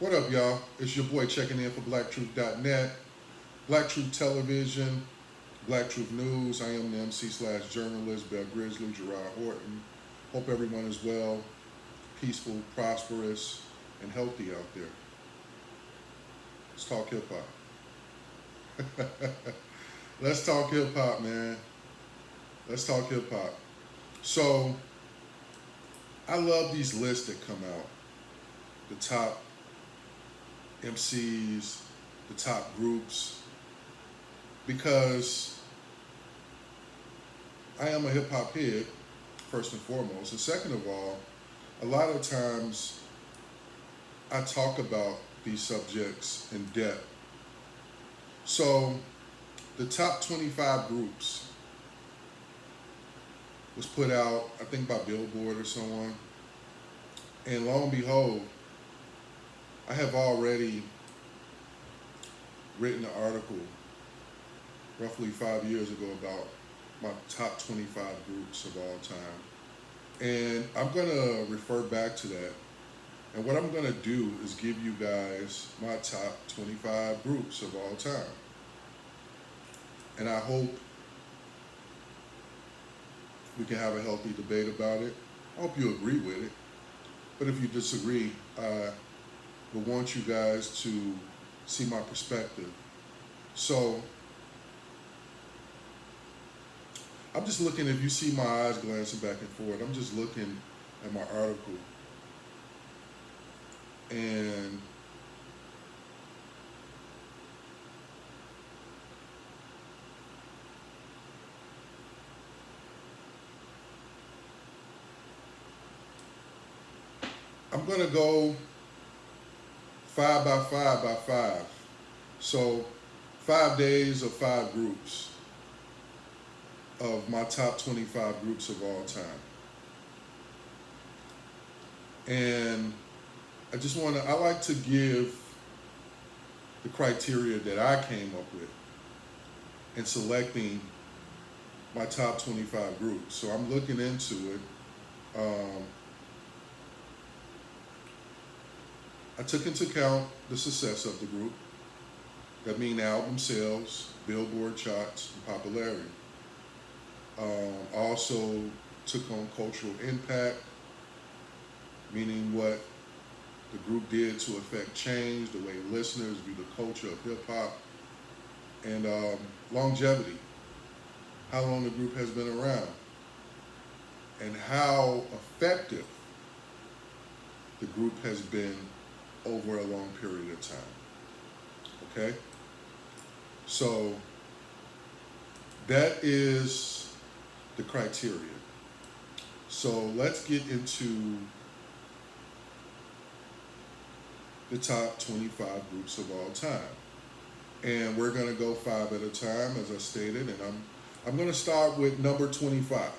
What up, y'all? It's your boy checking in for BlackTruth.net, Black Truth Television, Black Truth News. I am the MC/journalist, Bell Grizzly, Gerard Horton. Hope everyone is well, peaceful, prosperous, and healthy out there. Let's talk hip hop. Let's talk hip hop, man. Let's talk hip hop. So, I love these lists that come out. The top MCs, the top groups, because I am a hip hop head, first and foremost. And second of all, a lot of times I talk about these subjects in depth. So the top 25 groups was put out, I think by Billboard or someone. And lo and behold, I have already written an article roughly 5 years ago about my top 25 groups of all time. And I'm going to refer back to that. And what I'm going to do is give you guys my top 25 groups of all time. And I hope we can have a healthy debate about it. I hope you agree with it. But if you disagree, I would want you guys to see my perspective. So I'm just looking, if you see my eyes glancing back and forth, I'm just looking at my article. And I'm going to go 5 by 5 by 5. So 5 days of 5 groups of my top 25 groups of all time. And I like to give the criteria that I came up with in selecting my top 25 groups. So I'm looking into it. I took into account the success of the group. That means album sales, Billboard charts, and popularity. Also took on cultural impact, meaning what the group did to affect change, the way listeners view the culture of hip hop, and longevity, how long the group has been around, and how effective the group has been over a long period of time. Okay? So that is the criteria. So let's get into the top 25 groups of all time. And we're going to go 5 at a time, as I stated, and I'm going to start with number 25.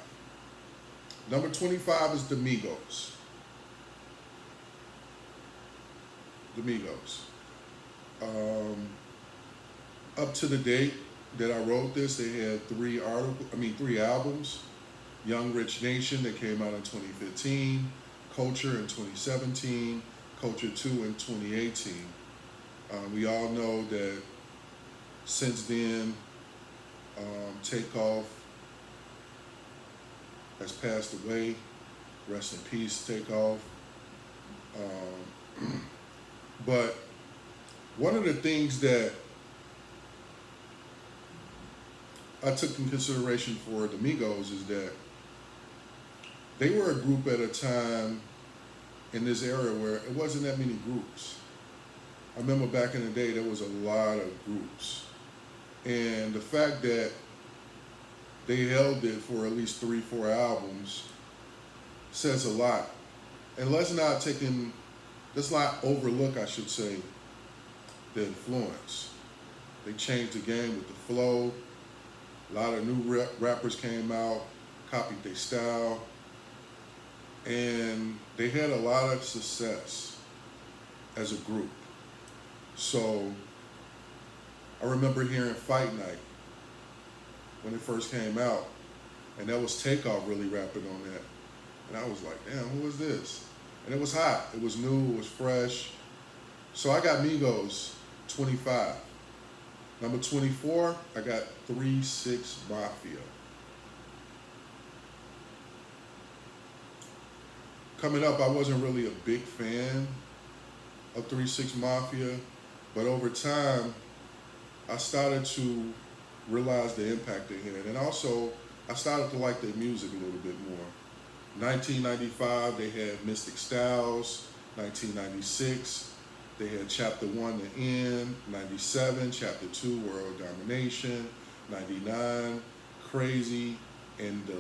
Number 25 is the Migos. The Migos. Up to the date that I wrote this, they had 3 albums. Young Rich Nation that came out in 2015, Culture in 2017, Culture 2 in 2018. We all know that since then, Takeoff has passed away. Rest in peace, Takeoff. But one of the things that I took in consideration for the Migos is that they were a group at a time in this era where it wasn't that many groups. I remember back in the day, there was a lot of groups. And the fact that they held it for at least 3-4 albums says a lot. And let's not overlook, I should say, the influence. They changed the game with the flow. A lot of new rappers came out, copied their style, and they had a lot of success as a group. So I remember hearing Fight Night when it first came out, and that was Takeoff really rapping on that. And I was like, damn, who is this? And it was hot. It was new. It was fresh. So I got Migos 25. Number 24, I got 3 6 Mafia. Coming up, I wasn't really a big fan of 3 6 Mafia, but over time, I started to realize the impact they had. And also, I started to like their music a little bit more. 1995, they had Mystic Styles. 1996, they had Chapter 1, The End. 97, Chapter 2, World Domination. 99, Crazy. In the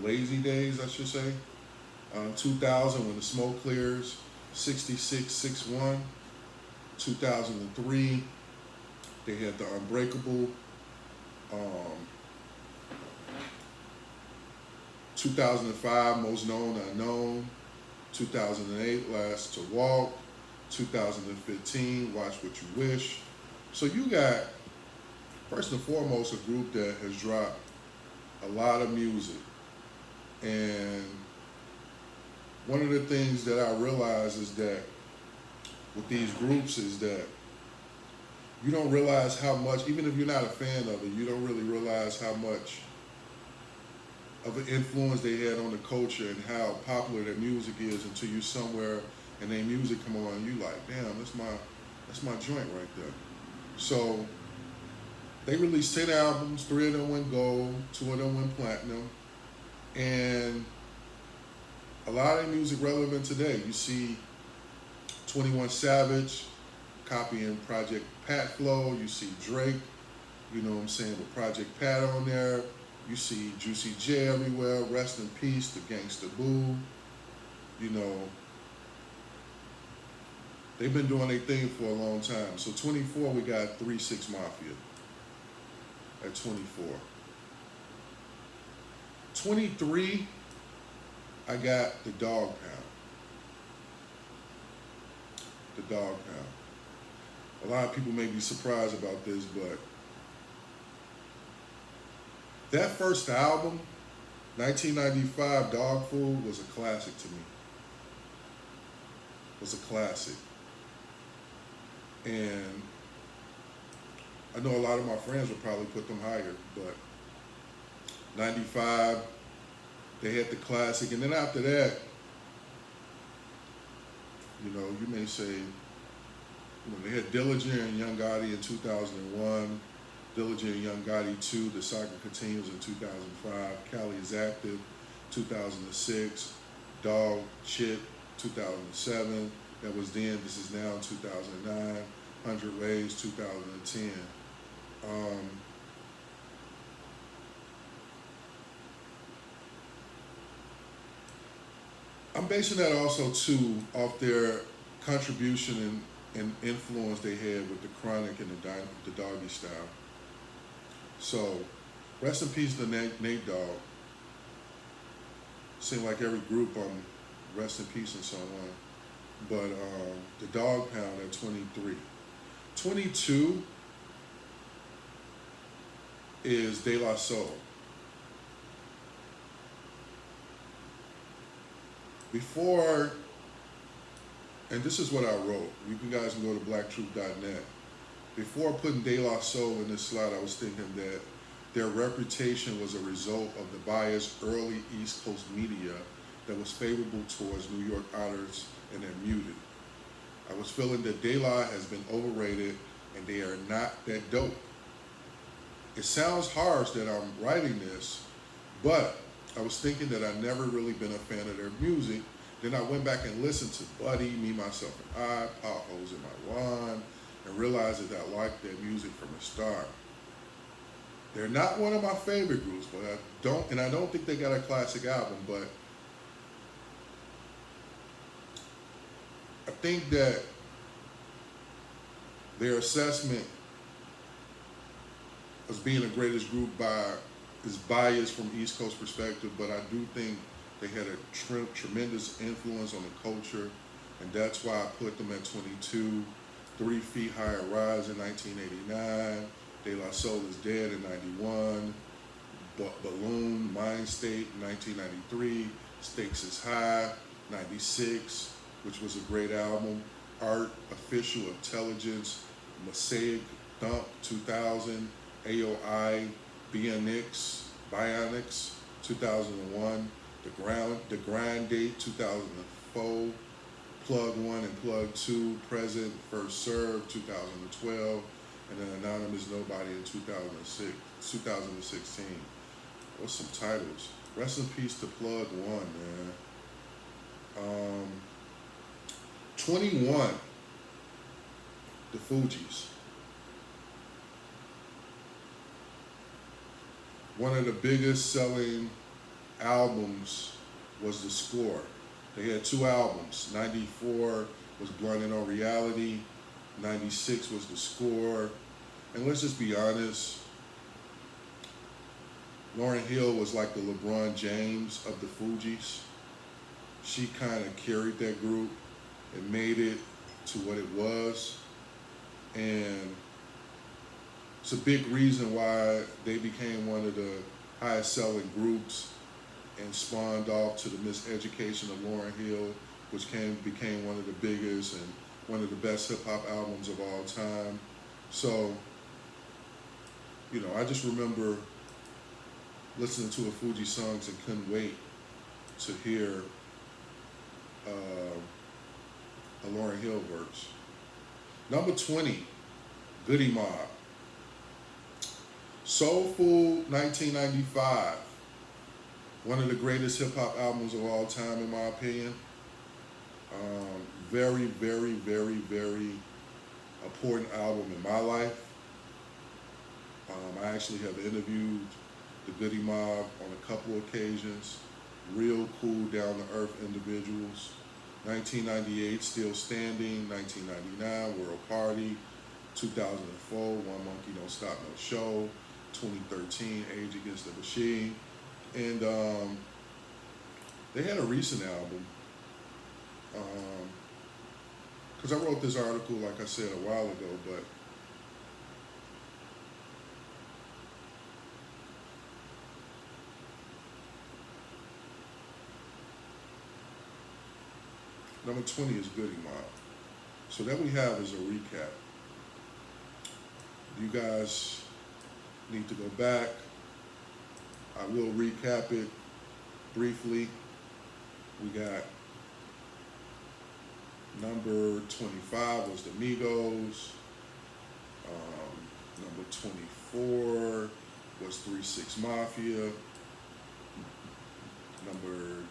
lazy days, I should say. 2000, When the Smoke Clears. 66, 61. 2003, they had The Unbreakable. 2005, Most Known Unknown. 2008, Last to Walk. 2015, Watch What You Wish. So you got, first and foremost, a group that has dropped a lot of music. And one of the things that I realize is that with these groups is that you don't realize how much, even if you're not a fan of it, you don't really realize how much of an influence they had on the culture and how popular their music is until you somewhere and their music come on and you like, damn, that's my joint right there. So they released 10 albums, 3 of them went gold, 2 of them went platinum, and a lot of their music relevant today. You see 21 Savage copying Project Pat flow. You see Drake, you know what I'm saying, with Project Pat on there. You see Juicy J everywhere. Rest in peace to Gangsta Boo. You know, they've been doing their thing for a long time. So 24, we got 3 6 Mafia at 24. 23, I got the Dog Pound. The Dog Pound. A lot of people may be surprised about this, but that first album, 1995, Dog Food, was a classic to me. Was a classic. And I know a lot of my friends would probably put them higher, but 95, they had the classic. And then after that, you know, you may say, you know, they had Dillinger and Young Gotti in 2001, Dillinger and Young Gotti 2, The Saga Continues in 2005, Cali is Active, 2006, Dog Chip, 2007, That Was Then, This Is Now in 2009, 100 Ways, 2010. I'm basing that also too off their contribution and influence they had with the Chronic and the Doggy Style. So, rest in peace to Nate Dogg. Seemed like every group on Rest in Peace and so on. But the Dog Pound at 23. 22 is De La Soul. Before, and this is what I wrote. You guys can go to blacktruth.net. Before putting De La Soul in this slide, I was thinking that their reputation was a result of the biased early East Coast media that was favorable towards New York artists and they're muted. I was feeling that De La has been overrated and they are not that dope. It sounds harsh that I'm writing this, but I was thinking that I've never really been a fan of their music. Then I went back and listened to Buddy, Me, Myself, and I, Potholes in My Wine, and realized that I liked their music from the start. They're not one of my favorite groups, but I don't think they got a classic album, but I think that their assessment as being the greatest group is biased from East Coast perspective, but I do think they had a tremendous influence on the culture, and that's why I put them at 22. 3 Feet Higher Rise in 1989, De La Soul is Dead in 91, Balloon, Mind State in 1993, Stakes is High, 96, which was a great album. Art, Official Intelligence, Mosaic Thump 2000, AOI, Bionics 2001, The Grind Date 2004, Plug 1 and Plug 2, Present, First Serve 2012, and then Anonymous Nobody in 2016. What's some titles? Rest in peace to Plug 1, man. 21, the Fugees. One of the biggest selling albums was The Score. They had two albums. 94 was Blunted on Reality. 96 was The Score. And let's just be honest, Lauryn Hill was like the LeBron James of the Fugees. She kind of carried that group and made it to what it was. And it's a big reason why they became one of the highest selling groups and spawned off to the Miseducation of Lauryn Hill, which became one of the biggest and one of the best hip hop albums of all time. So, you know, I just remember listening to a Fugees songs and couldn't wait to hear a Lauryn Hill verse. Number 20, Goodie Mob. Soulful 1995. One of the greatest hip hop albums of all time, in my opinion. Very, very, very, very important album in my life. I actually have interviewed the Goodie Mob on a couple occasions. Real cool, down-to-earth individuals. 1998, Still Standing. 1999, World Party. 2004, One Monkey Don't Stop No Show. 2013, Age Against the Machine. And they had a recent album. Because I wrote this article, like I said, a while ago, but number 20 is Goodie Mob. So that we have is a recap. You guys need to go back. I will recap it briefly. We got number 25 was the Migos. Number 24 was 3 6 Mafia. Number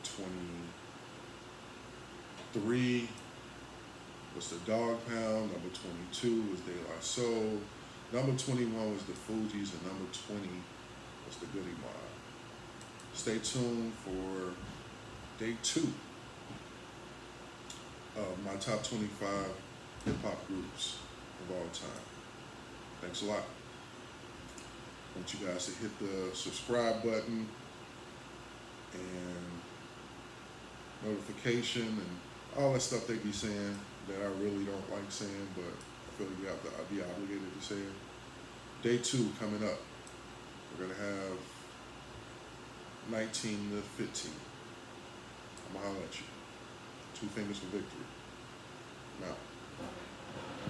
23 was the Dog Pound. Number 22 was De La Soul. Number 21 was the Fugees, and number 20 was the Goodie Mob. Stay tuned for day 2 of my top 25 hip-hop groups of all time. Thanks a lot. I want you guys to hit the subscribe button and notification and all that stuff they be saying that I really don't like saying, but I feel like I'll be obligated to say it. Day 2 coming up. We're going to have 19 to 15. I'm going to holler at you. 2 Fingers for Victory. Now.